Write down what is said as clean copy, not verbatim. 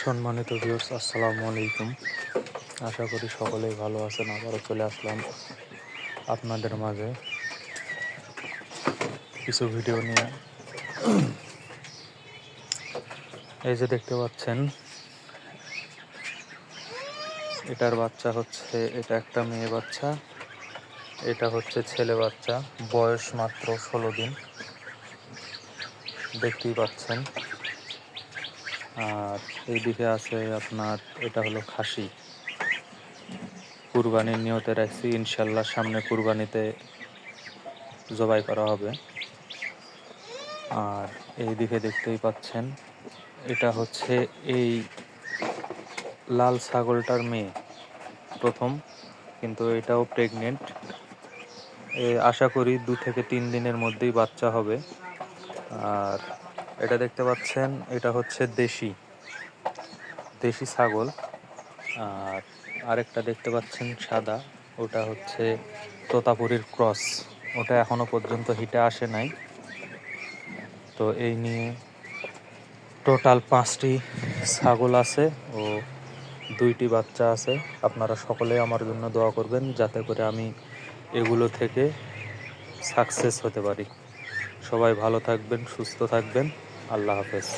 সম্মানিত ভিউয়ার্স, আসসালামু আলাইকুম। আশা করি সকলেই ভালো আছেন। আবারও চলে আসলাম আপনাদের মাঝে কিছু ভিডিও নিয়ে। এই যে দেখতে পাচ্ছেন, এটার বাচ্চা হচ্ছে, এটা একটা মেয়ে বাচ্চা, এটা হচ্ছে ছেলে বাচ্চা, বয়স মাত্র 16 দিন, দেখতেই পাচ্ছেন। আর এইদিকে আছে আপনার, এটা হলো খাসি, কুরবানির নিয়তে রাখছি, ইনশাল্লাহ সামনে কুরবানিতে জবাই করা হবে। আর এইদিকে দেখতেই পাচ্ছেন, এটা হচ্ছে এই লাল ছাগলটার মেয়ে প্রথম, কিন্তু এটাও প্রেগনেন্ট। আশা করি 2 থেকে 3 দিনের মধ্যেই বাচ্চা হবে। আর এটা দেখতে পাচ্ছেন, এটা হচ্ছে দেশি ছাগল। আর আরেকটা দেখতে পাচ্ছেন সাদা, ওটা হচ্ছে তোতাপুরির ক্রস, ওটা এখনো পর্যন্ত হিটে আসে নাই। তো এই নিয়ে টোটাল 5টি ছাগল আছে ও 2টি বাচ্চা আছে। আপনারা সকলেই আমার জন্য দোয়া করবেন, যাতে করে আমি এগুলো থেকে সাকসেস হতে পারি। সবাই ভালো থাকবেন, সুস্থ থাকবেন। আল্লাহ হাফেজ।